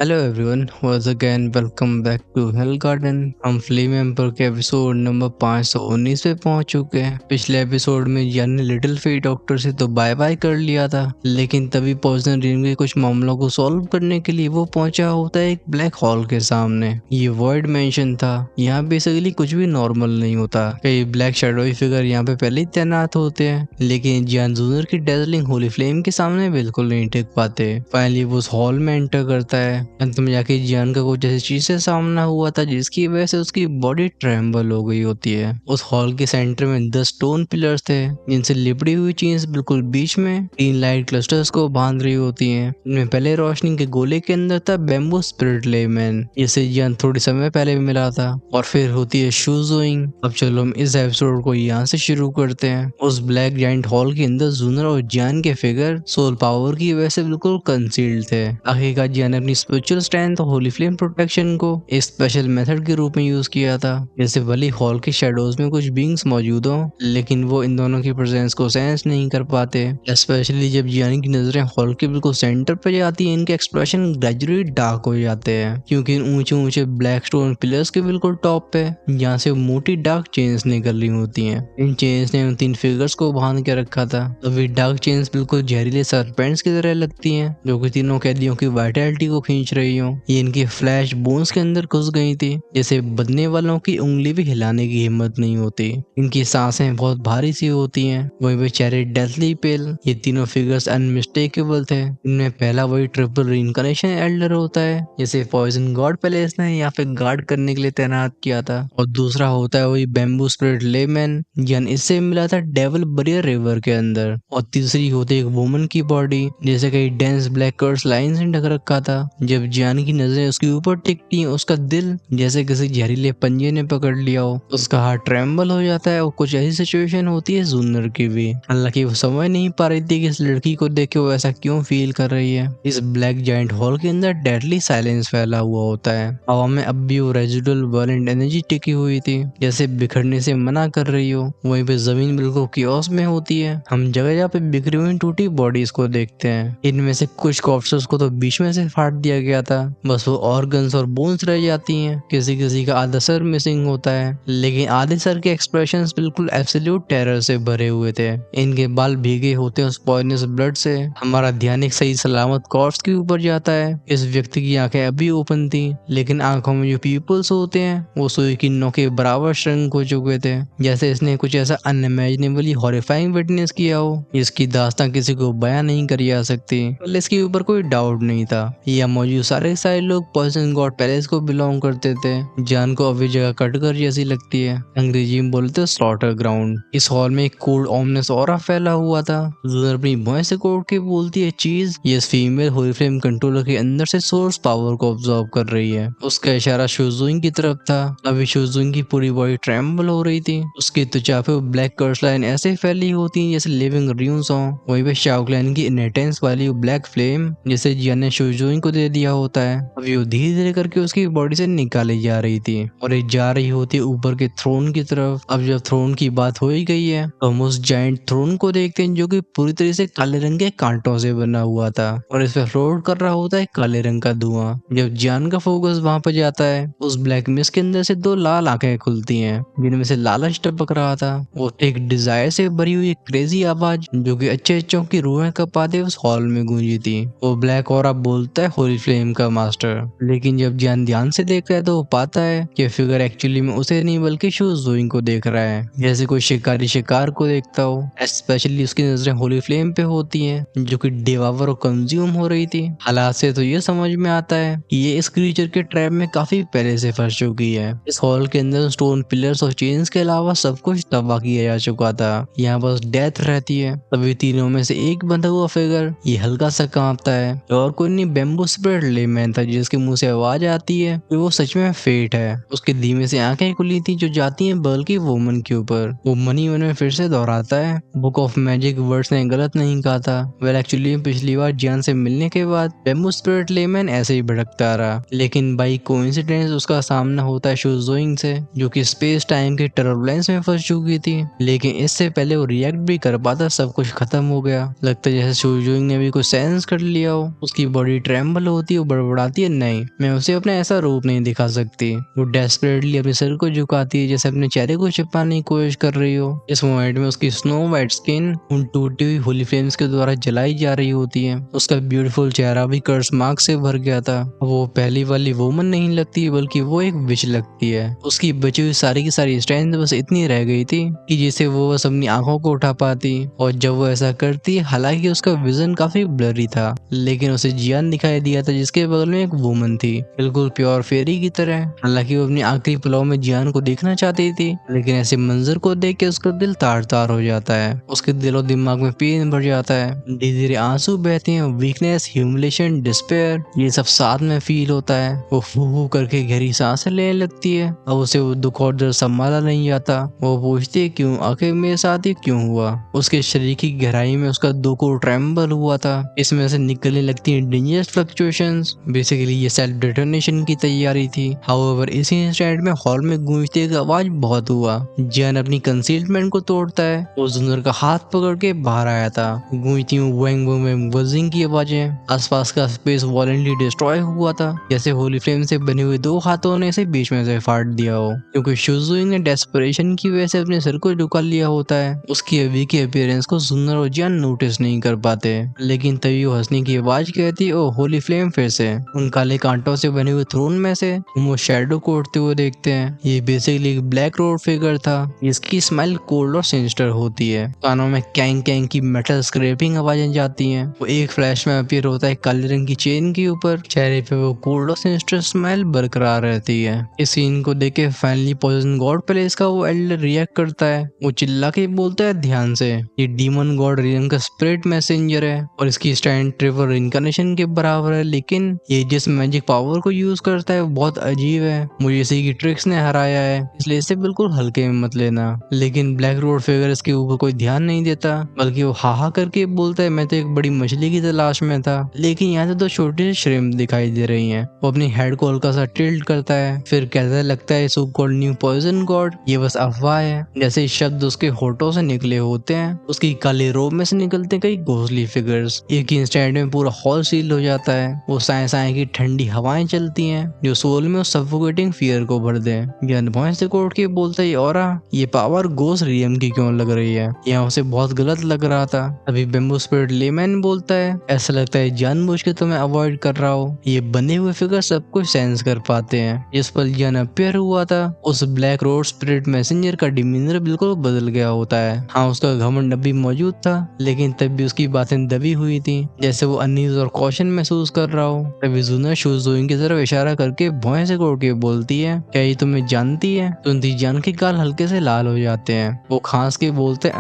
Hello everyone, once again welcome back to hell garden. हम flame amber के episode number 519 पे पहुंच चुके हैं। पिछले एपिसोड में यान ने लिटिल फी डॉक्टर से तो बाय बाय कर लिया था, लेकिन तभी पॉइजन रिंग के कुछ मामलों को सॉल्व करने के लिए वो पहुंचा होता है एक ब्लैक होल के सामने। ये वॉइड मेंशन था। यहाँ बेसिकली कुछ भी नॉर्मल नहीं होता। कई ब्लैक शैडोई फिगर यहाँ पे पहले ही तैनात होते हैं, लेकिन जियान जूनियर की डेजलिंग होली फ्लेम के सामने बिल्कुल नहीं टिक पाते। फाइनली वो उस हॉल में एंटर करता है। अंत में जाके जियान का कुछ ऐसी चीज से सामना हुआ था जिसकी वजह से उसकी बॉडी ट्रेम्बल हो गई होती है। उस हॉल के सेंटर में 10 स्टोन पिलर्स थे जिनसे लिपटी हुई चीज बिल्कुल बीच में 3 लाइट क्लस्टर्स को बांध रही होती हैं। इनमें पहले रोशनी के गोले के अंदर था बैम्बू स्पिरिट लेमैन, जिसे जियान थोड़ी समय पहले भी मिला था। और फिर होती है शूजोइंग। अब चलो हम इस एपिसोड को यहाँ से शुरू करते हैं। उस ब्लैक जाइंट हॉल के अंदर जूनर और जियान के फिगर सोल पावर की वजह से बिल्कुल कंसील्ड थे। आखिरकार जियान ने अपनी स्पिरिचुअल स्ट्रेंथ और होली फ्लेम प्रोटेक्शन को एक स्पेशल मेथड के रूप में यूज किया था। जैसे भले हॉल के शेडोज में कुछ बींग्स मौजूद हो, लेकिन वो इन दोनों की प्रेजेंस को सेंस नहीं कर पाते। स्पेशली जब जियान की नजरें हॉल के बिल्कुल सेंटर पे जाती हैं, इनके एक्सप्रेशन ग्रेजुअली डार्क हो जाते हैं, क्योंकि इन ऊंचे ऊंचे ब्लैक स्टोन पिलर्स के बिल्कुल टॉप पे यहाँ से मोटी डार्क चेन्स निकल रही होती हैं। इन चेन्स ने उन 3 फिगर्स को बांध के रखा था। अभी डार्क चेन्स बिल्कुल जहरीले सरपेंट्स की तरह लगती हैं, जो कि तीनों कैदियों की वाइटैलिटी को खींच रही हो। ये इनकी फ्लैश बोन्स के अंदर घुस गई थी, जैसे बदने वालों की उंगली भी हिलाने की हिम्मत नहीं होती। इनकी सांसें बहुत भारी सी होती हैं। वही वे चेहरे डेथली पेल। ये तीनों फिगर्स अनमिस्टेकेबल थे। इनमें पहला वही ट्रिपल रीइंकार्नेशन एल्डर होता है, जैसे पॉइजन गॉड पैलेस ने यहाँ पे गार्ड करने के लिए तैनात किया था। और दूसरा होता है वही बैम्बू स्पिरिट लेमैन, जन इससे मिला था डेविल बरियर रिवर के अंदर। और तीसरी होती है एक वुमन की बॉडी, जैसे कई डेंस ब्लैक कर्स लाइन से ढक रखा था। जब जियान की नजरें उसके ऊपर टिकती, उसका दिल जैसे किसी जहरीले पंजे ने पकड़ लिया हो। उसका हार्ट ट्रेम्बल हो जाता है। और कुछ ऐसी सिचुएशन होती है जूनर की भी। हालांकि वो समझ नहीं पा रही थी कि इस लड़की को देख के वो ऐसा क्यों फील कर रही है। इस ब्लैक जाइंट हॉल के अंदर डेडली साइलेंस फैला हुआ होता है। हवा में अब भी वो रेजिडुअल वायलेंट एनर्जी टिकी हुई थी, जैसे बिखरने से मना कर रही हो। वहीं पे जमीन बिल्कुल कियोस में होती है। हम जगह जगह पे बिखरी हुई टूटी बॉडीज को देखते हैं। इनमें से कुछ कॉर्प्सेस को तो बीच में से फाड़ दिया गया था, बस वो ऑर्गन्स और बोन्स रह जाती हैं। किसी किसी का आधा सर मिसिंग होता है, लेकिन आधे सर के एक्सप्रेशंस बिल्कुल एब्सोल्यूट टेरर से भरे हुए थे। इनके बाल भीगे होते हैं उस पॉइजनस ब्लड से। हमारा ध्यान एक सही सलामत कॉर्प्स के ऊपर जाता है। इस व्यक्ति की आंखें अभी ओपन थी, लेकिन आंखों में जो पीपल्स होते हैं वो सुई की नोक के बराबर श्रृंक हो चुके थे, जैसे इसने कुछ ऐसा अनइमेजिनेबली हॉरिफाइंग विटनेस किया हो जिसकी दास्तां किसी को बयां नहीं करी जा सकती। इसके ऊपर कोई डाउट नहीं था। यह मौजूद सारे लोग पॉइजन गॉड पैलेस को बिलोंग करते थे। जान को अभी जगह कटकर जैसी लगती है। अंग्रेजी में बोलते स्लॉटर ग्राउंड। इस हॉल में एक कोल्ड ऑमनेस ऑरा फैला हुआ था। जूनर अपनी भौं से कोड के बोलती है चीज, ये फीमेल होली फ्लेम कंट्रोलर के अंदर से सोर्स पावर को ऑब्जॉर्व कर रही है। उसका इशारा शूजुइंग की तरफ था। अभी शूजुइंग की पूरी बॉडी ट्रेम्बल हो रही थी। उसकी त्वचा पे ब्लैक कर्स लाइन ऐसे फैली होती जैसे लिविंग र्यून्स हो। वहीं पे शाओक्लैन की इनटेंस वाली ब्लैक फ्लेम जिसे जियान ने शूजुइंग को दे दिया होता है, अभी वो धीरे धीरे करके उसकी बॉडी से निकाली जा रही थी और ये जा रही होती है ऊपर के थ्रोन की तरफ। अब जब थ्रोन की बात हो ही गई है तो हम उस जाइंट थ्रोन को देखते हैं, जो कि पूरी तरह से काले रंग के कांटों से बना हुआ था और इस पे फ्लोट कर रहा होता है काले रंग का धुआं। जब जियान का फोकस वहां पर जाता है, उस ब्लैक मिस्ट के अंदर से 2 लाल आंखें खुलती हैं, जिनमें से लालच टपक रहा था। वो एक डिजायर से भरी हुई क्रेजी आवाज जो कि अच्छे अच्छों की रूहें कपाते उस हॉल में गूंजी थी। वो ब्लैक ऑरा बोलता है होली फ्लेम का मास्टर। लेकिन जब जियान ध्यान से देखता है तो वो पाता है कि फिगर एक्चुअली में उसे नहीं बल्कि शूजुइंग को देख रहा है, जैसे कोई शिकारी शिकार को देखता हो। स्पेशली उसकी नजरें होली फ्लेम पे होती हैं, जो कि डिवावर और कंज्यूम हो रही थी। हालात से तो ये समझ में आता है कि ये इस क्रीचर के ट्रैप में काफी पहले से फंस चुकी है। इस हॉल के अंदर स्टोन पिलर्स और चेन्स के अलावा सब कुछ तबाह किया जा चुका था। यहाँ बस डेथ रहती है। तभी तीनों में से एक बंधा हुआ फिगर ये हल्का सा कांपता है और कोई नहीं बैम्बू स्पिरिट लेमैन था, जिसके मुंह से आवाज आती है कि वो सच में फेट है। उसके धीमे से आंखें खुली थी जो जाती हैं बर्ल की वुमन के ऊपर। वो मनी मन में फिर से दोहराता है, बुक ऑफ मैजिक वर्ड्स ने गलत नहीं कहा था। वेल एक्चुअली पिछली बार जियान से मिलने के बाद बैम्बू स्पिरिट लेमैन ऐसे ही भटकता रहा, लेकिन बाई कोइंसिडेंस उसका सामना होता है शूजुइंग से, जो कि स्पेस टाइम के टर्बुलेंस में फंस चुकी थी। लेकिन इससे पहले वो रिएक्ट भी कर पाता सब कुछ खत्म हो गया। लगता है जैसे शूजुइंग ने भी कुछ सेंस कर लिया हो। उसकी बॉडी ट्रेम्बल होती होती है वो बड़बड़ाती है, नहीं मैं उसे अपना ऐसा रूप नहीं दिखा सकती। वो डेस्परेटली अपने सिर को झुकाती है जैसे अपने चेहरे को छिपाने की कोशिश कर रही हो। इस मोमेंट में उसकी स्नो वाइट स्किन उन टूटी हुई होली फ्लेम्स के द्वारा जलाई जा रही होती है। उसका ब्यूटीफुल चेहरा भी कर्स मार्क से भर गया था। वो पहली वाली वुमन नहीं लगती बल्कि वो एक विच लगती है। उसकी बची हुई सारी की सारी स्ट्रेंथ बस इतनी रह गई थी कि जिसे वो बस अपनी आंखों को उठा पाती, और जब वो ऐसा करती हालांकि उसका विजन काफी ब्लरी था लेकिन उसे जियान दिखाई दिया था जिसके बगल में एक वुमन थी, बिल्कुल प्योर फेरी की तरह। हालांकि वो अपनी आखिरी पलों में जियान को देखना चाहती थी लेकिन ऐसे मंजर को देख के उसका दिल तार तार हो जाता है। उसके दिलो दिमाग में पेन भर जाता है, धीरे धीरे आंसू बहते हैं, वीकनेस, ह्यूमिलेशन, डिस्पेयर ये सब साथ में फील होता है। वो फू करके गहरी सांसें लेने लगती है। अब उसे वो दुख और दर्द संभाला नहीं जाता। वो पूछती है क्यों, आखिर मेरे साथ ही क्यों हुआ। उसके शरीर की गहराई में उसका दुख और ट्रेम्बल हुआ था। इसमें से निकलने लगती है डेंजरस फ्लक्चुएशंस। बेसिकली ये सेल्फ डिटोनेशन की तैयारी थी। हाउएवर इसी इंस्टेंट में हॉल में गूंजती एक आवाज बहुत हुआ। जियान अपनी कंसीलमेंट को तोड़ता है। वो जुनर का हाथ पकड़ के बाहर आया था। गूंजती हुई वैंग वैंग बजिंग की आवाजें, आसपास का स्पेस वॉलेंटली डिस्ट्रॉय हुआ था जैसे होली फ्लेम से बने हुए दो हाथों ने इसे बीच में से फाड़ दिया हो, क्योंकि शुजुइंग ने डेस्परेशन की वजह से अपने सिर को झुका लिया होता है। उसकी अभी की अपीयरेंस को जुनर और जियान नोटिस नहीं कर पाते, लेकिन तभी वो हंसने की आवाज कहती है, ओ होली फ्लेम फिर से। उन काले कांटों से बने हुए थ्रोन में से हम वो शैडो को उड़ते हुए देखते हैं। ये बेसिकली एक ब्लैक रोड फिगर था जिसकी स्माइल कोल्ड और सिनिस्टर होती है। कानों में कैंग कैंग की मेटल स्क्रैपिंग आवाजें जाती हैं। वो एक फ्लैश में अपीयर होता है काले रंग की चेन के ऊपर। चेहरे पे वो कोल्ड और सिनिस्टर स्माइल बरकरार रहती है। इस सीन को देख के फाइनली पॉइजन गॉड प्लेस का वो एल्डर रिएक्ट करता है। वो चिल्ला के बोलता है ध्यान से, ये डीमन गॉड रियन का स्पिरिट मैसेंजर है और इसकी स्टैंड ट्रिवर इनकारनेशन के बराबर है, लेकिन ये जिस मैजिक पावर को यूज करता है वो बहुत अजीब है। मुझे इसी की ट्रिक्स ने हराया है, इसलिए इसे बिल्कुल हल्के में मत लेना। लेकिन ब्लैक रोड फिगर इसके ऊपर कोई ध्यान नहीं देता, बल्कि वो हाहा करके बोलता है मैं तो एक बड़ी मछली की तलाश में था, लेकिन यहाँ से दो छोटे से श्रिम्प दिखाई दे रही हैं। वो अपनी हेड को हल्का सा टिल्ट करता है, फिर कहता लगता है so called new poison god ये बस अफवाह है। जैसे शब्द उसके होठों से निकले होते हैं, उसकी काली रोब में से निकलते कई घोंसली फिगर्स। एक इंस्टेंट में पूरा हॉल सील हो जाता है। वो साए साए की ठंडी हवाएं चलती हैं जो सोल में सफोकेटिंग फियर को भर दे। ज्ञान भॉइस से कोट के बोलता है और ये पावर गोस रियम की क्यों लग रही है, यहाँ उसे बहुत गलत लग रहा था। अभी बेम्बू स्पिरिट लेमैन बोलता है ऐसा लगता है जानबूझ के तुम्हें अवॉइड कर रहा हो। ये बने हुए फिगर सब कुछ सेंस कर पाते हैं। जिस पल ज्ञान अपियर हुआ था उस ब्लैक रोड स्पिरिट मैसेंजर का डिमीनर बिल्कुल बदल गया होता है। हाँ उसका घमंड भी मौजूद था, लेकिन तब भी उसकी बातें दबी हुई थी जैसे वो अनईज और कॉशन महसूस कर रहा हो। तभी जुनर शुजुइंग की तरफ इशारा करके भौं से कोट के बोलती है क्या ये तुम्हें जानती है। सुनती जान के गाल हल्के से लाल हो जाते हैं। वो खांस के बोलते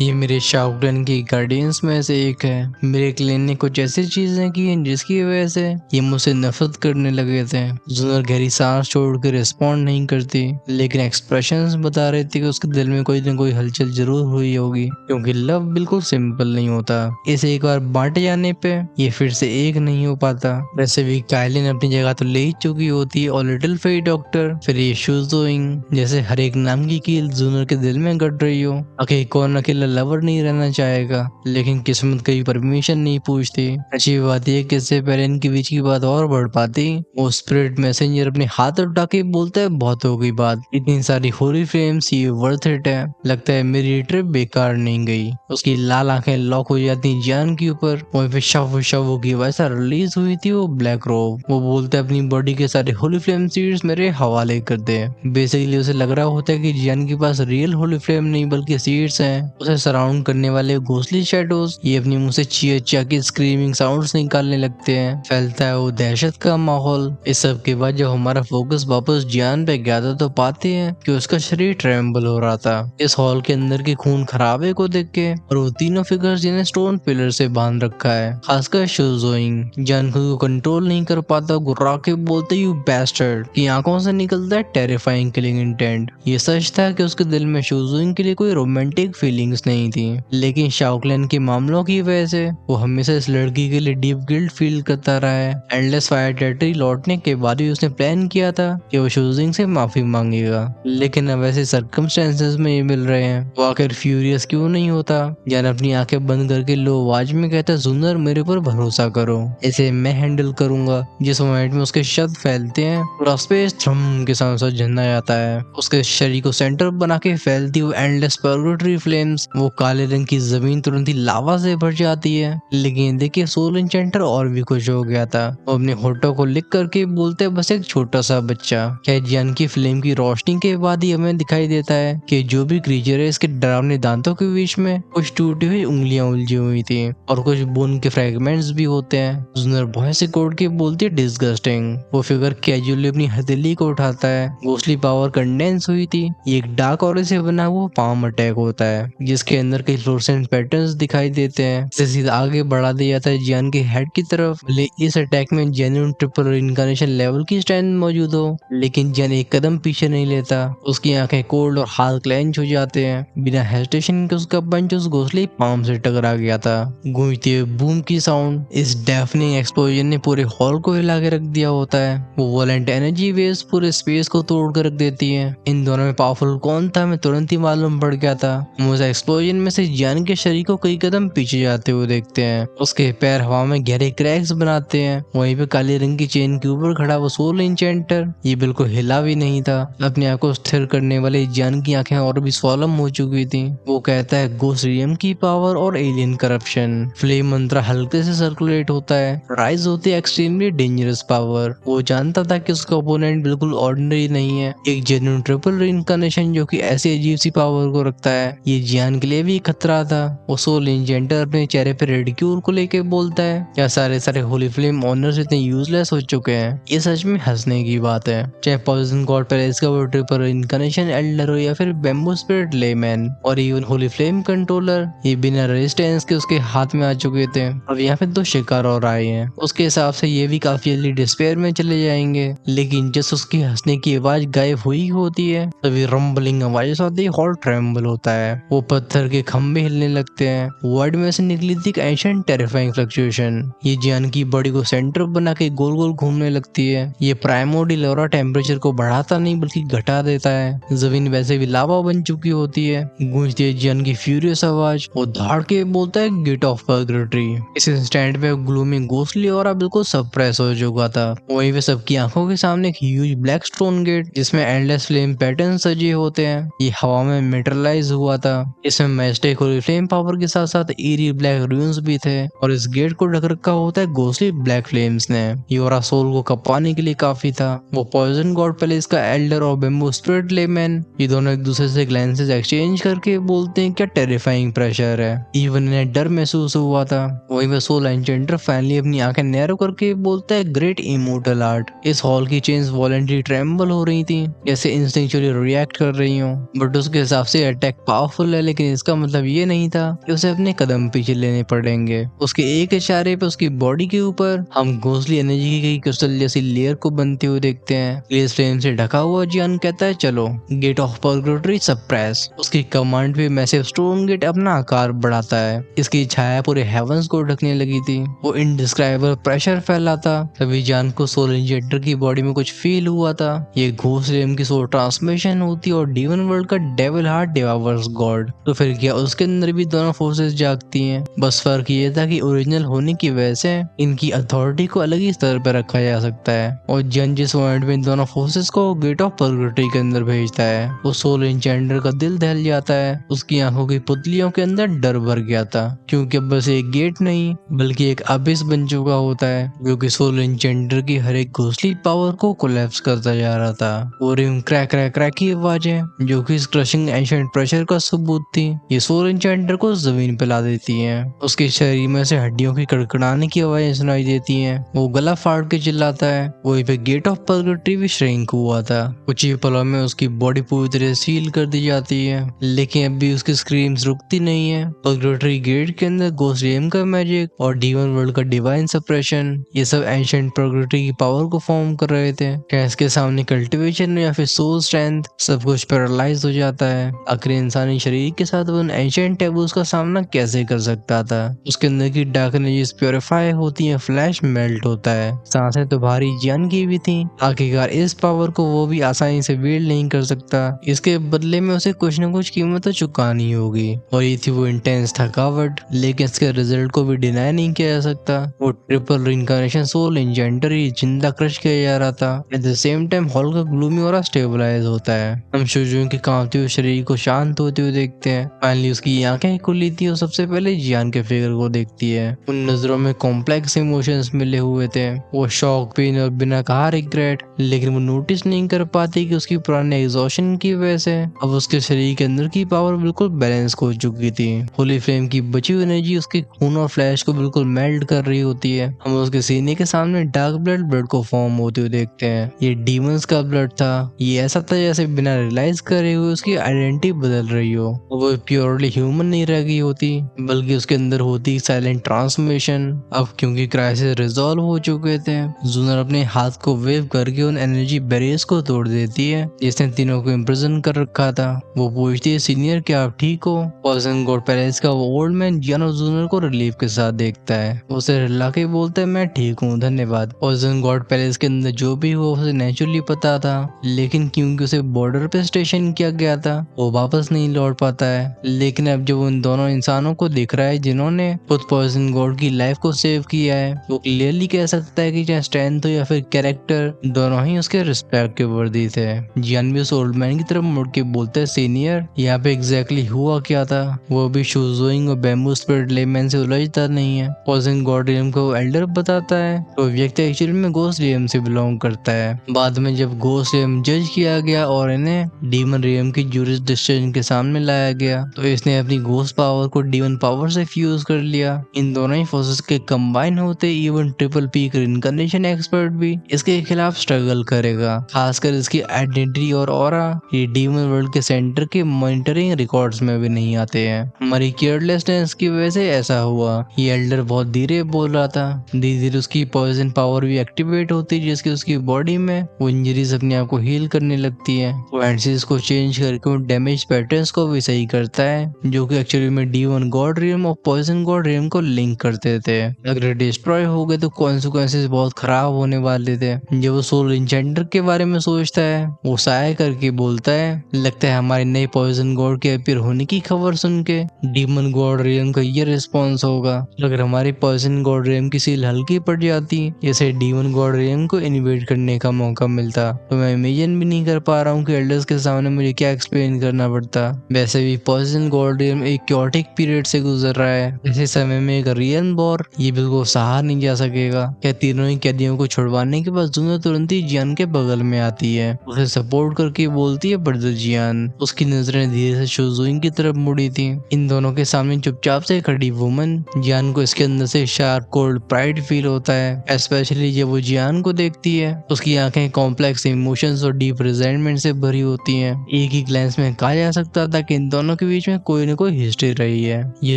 ये मेरे शाओक्लन की गार्डियंस में से एक है। मेरे क्लेन ने कुछ ऐसी चीजें की हैं जिसकी वजह से ये मुझसे नफरत करने लगे थे। जुनर गहरी सांस छोड़ के रिस्पॉन्ड नहीं करती, लेकिन एक्सप्रेशंस बता रहे थे कि उसके दिल में कोई न कोई हलचल जरूर हुई होगी, क्योंकि लव बिल्कुल सिंपल नहीं होता। इसे एक बार बांटे जाने पे ये फिर से एक नहीं हो पाता। वैसे भी काइलिन अपनी जगह तो ले ही चुकी होती है और लिटिल फेरी डॉक्टर, फिर ये शुजुइंग, जैसे हर एक नाम की कील जुनर के दिल में गड़ रही हो। आखिर कौन अकेला लवर नहीं रहना चाहेगा, लेकिन किस्मत कभी परमिशन नहीं पूछती। अच्छी बात यह कि इससे पहले इनके बीच की बात और बढ़ पाती, वो स्पिरिट मैसेंजर अपने हाथ उठा के बोलता है बहुत हो गई बात, इतनी सारी होली फ्लेम्स ये वर्थ इट है। लगता है मेरी ट्रिप बेकार नहीं गई। उसकी लाल आंखें लॉक हो जाती जान के ऊपर। वहीं पे शव की वैसा रिलीज हुई थी वो ब्लैक रोब। वो बोलते अपनी बॉडी के सारे होली फ्लेम सीड्स मेरे हवाले कर दे। बेसिकली उसे लग रहा होता है कि जियान के पास रियल होली फ्लेम नहीं बल्कि सीड्स हैं। उसे सराउंड करने वाले घोंसली शैडोज ये अपनी मुंह से चिया चिया की स्क्रीमिंग साउंड्स निकालने लगते हैं। फैलता है वो दहशत का माहौल। इस सब के बाद जब हमारा फोकस वापस जियान पे गया था तो पाते हैं कि उसका शरीर ट्रेम्बल हो रहा था इस हॉल के अंदर के खून खराबे को देख के। और वो तीनों फिगर्स जिन्हें स्टोन पिलर से बांध रखा है, खासकर शुजुइंग। जियान खुद को कंट्रोल नहीं कर पाता, गुर्रा के बोलते यू बैस्टर्ड की आंखों से निकलता है टेरिफाइंग किलिंग इंटेंट। ये सच था कि उसके दिल में शुजुइंग के लिए कोई रोमांटिक फीलिंग्स नहीं थी, लेकिन शाओक्लन के मामलों की वजह से वो हमेशा इस लड़की के लिए डीप गिल्ट फील करता रहा है। एंडलेस फायर टेरिटरी लौटने के बाद भी उसने प्लान किया था कि वो शुजुइंग से माफी मांगेगा, लेकिन अब ऐसे सर्कमस्टेंसेस में ये मिल रहे हैं। वो आखिर फ्यूरियस क्यों नहीं होता। जान अपनी आंखें बंद करके लो आवाज में कहता जुनर मेरे पर भरोसा करो, इसे मैं मैं हैंडल करूंगा। जिस मोमेंट में उसके शब्द फैलते हैं पूरा स्पेस थ्रम के साथ साथ झंडा जाता है। उसके शरीर को सेंटर बना के फैलती हुई एंडलेस पर्गोटरी फ्लेम्स, वो काले रंग की जमीन तुरंत ही लावा से भर जाती है। लेकिन देखिए सोल इंचेंटर और भी खुश हो गया था। वो अपने होठों को लिख करके बोलते बस एक छोटा सा बच्चा। क्या जियान की फ्लेम की रोशनी के बाद ही हमें दिखाई देता है कि जो भी क्रीचर है इसके डरावने दांतों के बीच में कुछ टूटी हुई उंगलियां उलझी हुई थी और कुछ बोन के फ्रेगमेंट्स भी होते हैं। जूनियर बॉय से कोड के बोलती है डिस्गस्टिंग। वो फिगर कैजुअली अपनी हथेली को उठाता है। घोसली पावर कंडेंस हुई थी। ये एक डार्क ऑरे से बना हुआ पाम अटैक होता है जिसके अंदर कई फ्लोरेसेंट पैटर्न्स दिखाई देते हैं। इसे सीधा आगे बढ़ा दिया जाता है जियान के हेड की तरफ। भले इस अटैक में जेन्युइन ट्रिपल इनकार्नेशन लेवल की स्ट्रेंथ मौजूद हो, लेकिन जियान एक कदम पीछे नहीं लेता। उसकी आंखें कोल्ड और हाथ क्लेंच हो जाते हैं। बिना हेजिटेशन के उसका पंच उस घोसले पाम से टकरा गया था। गूंजते हुए बूम की साउंड, इस डेफनिंग एक्सप्लोजन ने पूरे हॉल को हिला के रख दिया होता है। वो वोलेंट एनर्जी वेव्स पूरे स्पेस को तोड़ कर रख देती है। इन दोनों में पावरफुल कौन था हमें तुरंत ही मालूम पड़ गया था। मुझे एक्सप्लोजन में से जियान के शरीर को कई कदम पीछे जाते हुए देखते हैं। उसके पैर हवा में गहरे क्रैक्स बनाते हैं। वहीं पे काले रंग की चेन के ऊपर खड़ा वो सोल इंचेंटर ये बिल्कुल हिला भी नहीं था। अपने आप को स्थिर करने वाले जियान की आंखें और भी स्वॉलम हो चुकी थी। वो कहता है गोस्टियम की पावर और एलियन करप्शन। फ्लेम मंत्र हल्के से सर्कुलेट होता है। राइज होती है एक्सट्रीमली डेंजरस पावर। वो जानता था कि उसका ओपोनेंट बिल्कुल ऑर्डिनरी नहीं है, एक जेन्युइन ट्रिपल रीइंकार्नेशन जो कि ऐसी अजीब सी पावर को रखता है। ये जियान के लिए भी खतरा था। वो सोल इंजेंटर अपने चेहरे पे रेडिक्यूल को लेके बोलता है क्या सारे होली फ्लेम ऑनर्स इतने यूजलेस हो चुके हैं। ये सच में हंसने की बात है। चाहे पॉइजन गॉड पैलेस का वो ट्रिपल इनकार्नेशन एल्डर हो या फिर बेम्बू स्पिरिट लेमैन और इवन होली फ्लेम कंट्रोलर, ये बिना रेजिस्टेंस के उसके हाथ में आ चुके थे। अब यहाँ पे 2 शिकार और आए हैं। उसके हिसाब से ये भी काफी जल्दी डिस्पेयर में चले जाएंगे। लेकिन जैसे उसकी हंसने की आवाज गायब हुई होती है तभी रंबलिंग आवाज आती है। हॉल ट्रेम्बल होता है। वो पत्थर के खंभे हिलने लगते हैं। वर्ड में से निकली थी एंशिएंट टेरिफाइंग फ्लक्चुएशन। ये जियान की बॉडी को सेंटर बना के गोल गोल घूमने लगती है। ये प्राइमोर्डियल टेम्परेचर को बढ़ाता नहीं बल्कि घटा देता है। जमीन वैसे भी लावा बन चुकी होती है। गूंजती है जियान की फ्यूरियस आवाज। वो धाड़ के बोलता है गेट ऑफ पर्गेटरी। इस इंस्टेंट पे ग्लूमिंग घोसली और बिल्कुल सप्रेस हो चुका था। वहीं पे सबकी आंखों के सामने एक ह्यूज ब्लैक स्टोन गेट जिसमें एंडलेस फ्लेम पैटर्न सजे होते हैं ये हवा में मेटरलाइज हुआ था। इसमें मैस्टिक और फ्लेम पावर के साथ साथ ईरी ब्लैक रून्स भी थे और इस गेट को ढक रखा होता है घोसली ब्लैक फ्लेम्स ने। योरा सोल को कपाने के लिए काफी था। वो पॉइजन गॉड पैलेस का एल्डर और बेम्बू स्पिरिट लेमैन ये दोनों एक दूसरे से ग्लैंसेस एक्सचेंज करके बोलते हैं क्या टेरिफाइंग प्रेशर है। इवन इन्हें डर महसूस हुआ था। वहीं पे सोल एंचेंटर फाइनली अपनी आंखें नैरो करके बोलता है ग्रेट इमोर्टल आर्ट। इस हॉल की चेन्स वॉलेंटरी ट्रेम्बल हो रही थी जैसे इंस्टिंक्चुअली रिएक्ट कर रही हो। बट उसके हिसाब से अटैक पावरफुल है लेकिन इसका मतलब ये नहीं था कि उसे अपने कदम पीछे लेने पड़ेंगे। उसके एक इशारे पे उसकी बॉडी के ऊपर हम घोसली एनर्जी की क्रिस्टल जैसी लेयर को बनते हुए देखते हैं। ग्लेस फ्लेम से ढका हुआ जियान कहता है चलो गेट ऑफ पर्गेटरी सप्रेस। उसकी कमांड पे मैसिव स्टोन गेट अपना आकार बढ़ाता है। इसकी छाया पूरे हेवंस को ढकने लगी थी। वो इनडिस्क्राइबल प्रेशर फैला था। तभी जान को सोल इंजेक्टर की बॉडी में कुछ फील हुआ था। ये घोसलेम की सोल ट्रांसमिशन होती और डीवन वर्ल्ड का डेविल हार्ट डिवावर्स गॉड। तो फिर क्या उसके अंदर भी दोनों फोर्सेस जागती हैं। बस फर्क ये था कि ओरिजिनल होने की वजह से इनकी अथॉरिटी को अलग ही स्तर पर रखा जा सकता है और जन जिस पॉइंट में इन दोनों फोर्सेस को गेट ऑफ पर्गेटरी के अंदर भेजता है वो सोल इंचेंडर का दिल दहल जाता है। उसकी आंखों की पुतलियों के अंदर डर भर गया था क्योंकि अब बस एक गेट नहीं बल्कि एक अबिस बन चुका होता है जो कि सोल इंचेंडर की हर एक घोसली पावर को कोलैप्स करता जा रहा था। और क्रैक क्रैक क्रैक की आवाजें जो कि इस क्रशिंग एंशिएंट प्रेशर का सबूत थी ये सोल इंचेंडर को जमीन पे ला देती हैं। उसके शरीर में से हड्डियों की कड़कड़ाने की आवाजें सुनाई देती हैं। वो गला फाड़ के चिल्लाता है। वहीं पे गेट ऑफ पर्गेटरी भी श्रिंक हुआ था। कुछ ही पलों में उसकी बॉडी पूरी तरह सील कर दी जाती है लेकिन अब भी उसकी स्क्रीम्स रुकती नहीं है। पर्गेटरी गेट के अंदर गोस्टियम का मैजिक और डीवन वर्ल्ड का डिवाइन सप्रेशन ये सब एंशिएंट पर्गेटरी की पावर को फॉर्म कर रहे थे। कैस के सामने कल्टीवेशन या फिर सोल स्ट्रेंथ सब कुछ पैरालाइज हो जाता है। आखिर इंसानी शरीर के साथ उन एंशिएंट टैबूज का सामना कैसे कर सकता था। उसके अंदर की डार्क एनर्जीज प्योरीफाई होती है। फ्लैश मेल्ट होता है। सांसें तो भारी जान की भी थी। आखिरकार इस पावर को वो भी आसानी से विल्ड नहीं कर सकता। इसके बदले में उसे कुछ न कुछ कीमत तो चुकानी होगी और ये थी वो इंटेंस थकावट। लेकिन इसके रिजल्ट को भी डिनाई नहीं किया जा सकता। वो ट्रिपल ट्रिपल रिइंकार्नेशन सोल इंजेंडर ही जिंदा क्रश किया जा रहा था। At the same time hall का ग्लूमी ऑरा स्टेबलाइज होता है। हम शुजून के कांपते हुए शरीर को शांत होते हुए देखते हैं। फाइनली उसकी आंखें खुली थी और सबसे पहले जियान के फिगर को देखती है। उन नजरों में कॉम्प्लेक्स इमोशंस मिले हुए थे, वो शॉक, पेन और बिना कहा रिग्रेट। लेकिन वो नोटिस नहीं कर पाती कि उसकी पुराने एग्जॉशन की वजह से अब उसके शरीर के अंदर की पावर बिल्कुल बैलेंस हो चुकी थी। होली फ्लेम की बची हुई एनर्जी उसके खून और फ्लैश को बिल्कुल मेल्ट कर रही होती है। हम उसके सीने के सामने डार्क ब्लड को फॉर्म होते हुए देखते हैं। ये डीमंस का ब्लड था। ये ऐसा था जैसे बिना रियलाइज करे हुए उसकी आइडेंटिटी बदल रही हो। वो प्योरली ह्यूमन नहीं रह गई होती, बल्कि उसके अंदर होती साइलेंट ट्रांसफॉर्मेशन। अब क्योंकि क्राइसिस रिजॉल्व हो चुके थे, जूनर अपने हाथ को वेव करके उन एनर्जी बैरियर्स को तोड़ देती है जिसने तीनों को इम्प्रिजन कर रखा था। वो पूछती है, सीनियर क्या आप ठीक हो? पॉइजन गॉड पैलेस का वो ओल्ड मैन जियान और जूनर को रिलीफ के साथ देखता है। उसे रिला के बोलता है, मैं ठीक हूँ, धन्यवाद। पॉइजन गॉड पैलेस के अंदर जो भी हुआ उसे नेचुरली पता था, लेकिन क्योंकि उसे बॉर्डर पे स्टेशन किया गया था वो वापस नहीं लौट पाता है। लेकिन अब जब उन दोनों इंसानों को दिख रहा है जिन्होंने खुद पॉइजन गॉड की लाइफ को सेव किया है, वो क्लियरली कह सकता है कि चाहे स्ट्रेंथ हो या फिर कैरेक्टर, दोनों ही उसके रिस्पेक्ट के वर्दी थे। जियान भी उस ओल्ड मैन की तरफ मुड़ के बोलता है, सीनियर यहाँ पे एग्जैक्टली हुआ क्या था? वो भी शूजोइंग और बैम्बू स्पिरिट लेमैन से उलझता नहीं है। पॉइजन गॉड रियम को एल्डर बताता है तो व्यक्ति एक्चुअली में गोस्ट रियम से बिलोंग करता है। बाद में जब गोस्ट रियम जज किया गया और इन्हें डीमन रियम की जुरिसडिक्शन के सामने लाया गया तो इसने अपनी गोस्ट पावर को डीमन पावर से फ्यूज कर लिया। इन दोनों ही फोर्सेस के कंबाइन होते इवन ट्रिपल पी रिइंकार्नेशन एक्सपर्ट भी इसके खिलाफ स्ट्रगल करेगा। खासकर इसकी आइडेंटिटी और ऑरा ये डीमन वर्ल्ड के सेंटर के मॉनिटरिंग रिकॉर्ड्स में भी नहीं आते हैं। हमारी केयरलेसनेस की वजह से ऐसा हुआ। ये एल्डर बहुत धीरे बोल रहा था। धीरे धीरे उसकी पॉइजन पावर भी एक्टिवेट होती है जिसकी उसकी बॉडी में वो इंजरीज अपने आप को हील करने लगती है। वो एंसीज को चेंज करके उन डैमेज पैटर्न्स को भी सही करता है जो कि एक्चुअली में डीमन गॉड रियम और पॉइजन गॉड रियम को लिंक करते थे। अगर डिस्ट्रॉय हो गए तो कॉन्सिक्वेंसेस बहुत खराब होने वाले थे। जब वो सोल इंजेंडर के बारे में सोचता है वो साय करके बोलता है, लगता है हमारे नए पॉइजन गॉड के अपीयर होने की खबर सुन के डीमन गॉड रियम का ये रिस्पॉन्स होगा। अगर हमारी पॉइजन गॉड रियम की सील हल्की पड़ जाती जैसे डीमन गॉड रियम को इन्वेट करने का मौका मिलता तो मैं इमेजिन भी नहीं कर पा रहा हूँ कि एल्डर्स के सामने मुझे क्या एक्सप्लेन करना पड़ता। वैसे भी पॉइजन गॉड रियम एक क्योटिक पीरियड से गुजर रहा है। ऐसे समय में एक रियल वॉर ये बिल्कुल सहा नहीं जा सकेगा। क्या तीनों ही कैदियों को छुड़वाने के बाद जूनर तुरंत ही जियान के बगल में आती है, उसे सपोर्ट करके बोलती है, ब्रदर जियान। उसकी नजरें धीरे से शूजुइंग की तरफ मुड़ी थी। इन दोनों के सामने चुपचाप से खड़ी वुमन जियान को इसके अंदर से शार्प कोल्ड प्राइड फील होता है। स्पेशली जब वो जियान को देखती है उसकी आंखें कॉम्प्लेक्स इमोशंस और डीप रिजेंटमेंट से भरी होती हैं। एक ही ग्लैंस में कहा जा सकता था कि इन दोनों के बीच में कोई न कोई हिस्ट्री रही है। ये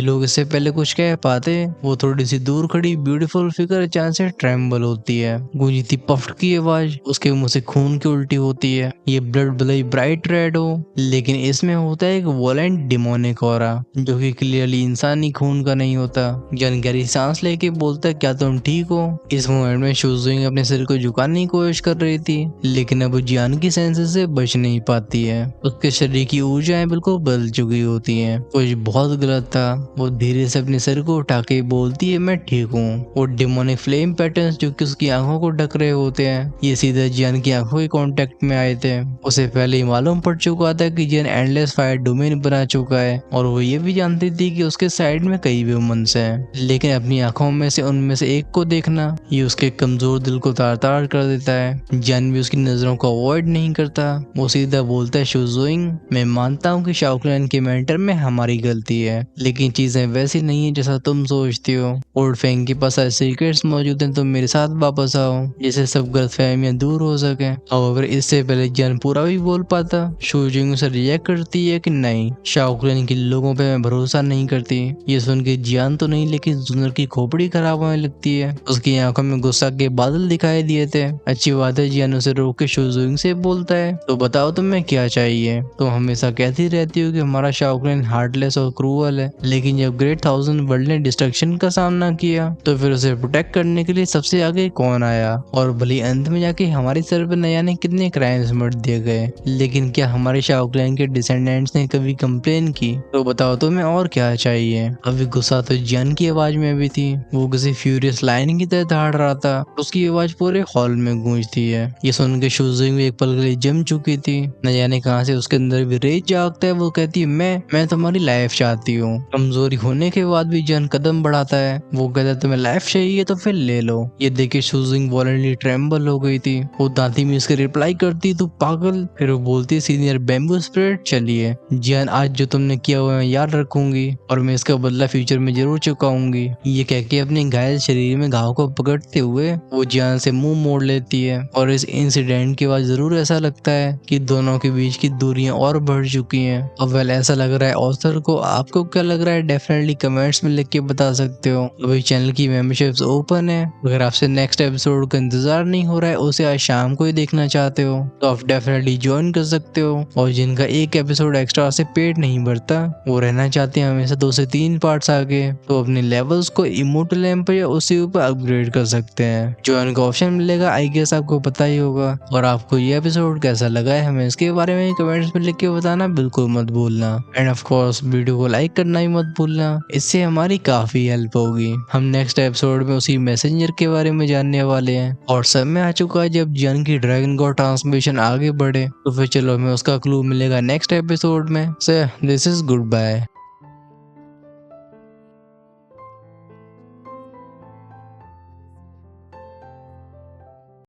लोग इससे पहले कुछ कह पाते, वो थोड़ी सी दूर खड़ी ब्यूटीफुल फिगर अचानक से ट्रेम्बल होती है। गूंजी थी पफ्ड की आवाज, उसके मुंह से खून की उल्टी होती है। ये ब्लड भले ब्राइट रेड हो लेकिन इसमें होता है एक वोलेंट डिमोनिक ऑरा जो कि क्लियरली इंसानी खून का नहीं होता। जन गहरी सांस लेके बोलता है, क्या तुम ठीक हो? इस मोमेंट में शूजुइंग अपने सिर को झुकाने की कोशिश कर रही थी लेकिन अब वो जियान की सेंसेस से बच नहीं पाती है। उसके शरीर की ऊर्जाएं बिल्कुल बदल चुकी होती हैं। कुछ बहुत गलत था। वो धीरे से अपने सिर को उठा के बोलती है, मैं ठीक हूँ। वो डिमोनिक फ्लेम पैटर्न्स जो कि उसकी आंखों को ढक रहे होते हैं ये सीधा जियान की आंखों के कांटेक्ट में आए थे। उसे पहले ही मालूम पड़ चुका था कि जियान एंडलेस फायर डोमेन बना चुका है और वो ये भी जानती थी कि उसके साइड में कई वुमन्स हैं, लेकिन अपनी आंखों में से उनमें से एक को देखना ये उसके कमजोर दिल को तार तार कर देता है। जियान भी उसकी नजरों को अवॉइड नहीं करता। वो सीधा बोलता है, शूजुइंग मैं मानता हूँ कि शाओक्लैन के मेंटर में हमारी गलती है लेकिन चीजें वैसी नहीं है जैसा तुम सोचती हो। ओल्ड फेंग के पास ऐसे सीक्रेट्स मौजूद हैं, तुम मेरे साथ वापस आओ जिससे सब गलतफहमियां दूर हो सके। और इससे पहले जियान पूरा भी बोल पाता शूजिंग उसे रिजेक्ट करती है कि नहीं, शाओक्लैन के लोगों पे मैं भरोसा नहीं करती। ये सुन के जियान तो नहीं लेकिन जूनर की खोपड़ी खराब होने लगती है। उसकी आंखों में गुस्सा के बादल दिखाई दिए थे। अच्छी बात है, जियान उसे रोक के शूजिंग से बोलता है, तो बताओ तुम्हें क्या चाहिए? तुम हमेशा कहती रहती हो कि हमारा शाओक्लैन हार्टलेस और क्रूअल है, लेकिन जब ग्रेट थाउजेंड वर्ल्ड ने डिस्ट्रक्शन का सामना किया तो फिर उसे प्रोटेक्ट करने के लिए सबसे आगे कौन आया? और भले अंत में जाके हमारे सर पर न जाने कितने क्राइम्स मर दिए गए, लेकिन क्या हमारे शाओक्लैन के डिसेंडेंट्स ने कभी कंप्लेन की? तो बताओ तुम्हें और क्या चाहिए? अभी गुस्सा तो जियान की आवाज में भी थी। वो किसी फ्यूरी फ्यूरियस लायन की तरह दहाड़ रहा था। उसकी आवाज पूरे हॉल में गूंजती है। ये सुन के शूजिंग भी एक पल के लिए जम चुकी थी। न जाने कहां से उसके अंदर भी रेज जागता है। वो कहती है मैं तुम्हारी लाइफ चाहती हूँ। कमजोरी होने के बाद भी जन कदम बढ़ाता है। वो कहता है तुम्हें लाइफ चाहिए तो फिर ले लो। ये देखे शूजिंग वॉलेंटली ट्रेम्बल हो गई थी। वो दांती में इसके रिप्लाई करती तू पागल। फिर वो बोलती सीनियर बैम्बू स्पिरिट चलिए जियान आज जो तुमने किया हुआ मैं याद रखूंगी और मैं इसका बदला फ्यूचर में जरूर चुकाऊंगी। ये कह के अपने घायल शरीर में घाव को पकड़ते हुए वो जियान से मुंह मोड़ लेती है। और इस इंसिडेंट के बाद जरूर ऐसा लगता है कि दोनों के बीच की दूरियां और बढ़ चुकी हैं। अब वेल ऐसा लग रहा है ऑथर को। आपको क्या लग रहा है डेफिनेटली कमेंट्स में लिख के बता सकते हो। अभी चैनल की मेंबरशिप्स ओपन है। अगर आपसे नेक्स्ट एपिसोड का इंतजार नहीं हो रहा है उसे आज शाम को ही देखना चाहते हो तो आप डेफिनेटली ज्वाइन कर सकते हो। और जिनका एक एपिसोड एक्स्ट्रा से पेट नहीं भरता वो रहना चाहते हैं हमेशा 2 से 3 पार्ट्स आगे तो अपने लेवल्स को इमोर्टल एम्पर या उससे ऊपर अपग्रेड कर सकते हैं। ज्वाइन का ऑप्शन मिलेगा आई गेस आपको पता ही होगा। और आपको ये एपिसोड कैसा लगा है हमें इसके बारे में कमेंट्स में लिख के बताना बिल्कुल मत भूलना। एंड ऑफ कोर्स वीडियो को लाइक करना ही मत भूलना। इससे हमारी काफी हेल्प होगी। हम नेक्स्ट एपिसोड में उसी मैसेंजर के बारे में जानने वाले हैं। और समय आ चुका है जब जन की ड्रैगन गॉड ट्रांसमिशन आगे बढ़े तो फिर चलो हमें उसका क्लू मिलेगा नेक्स्ट एपिसोड में। So this is good bye.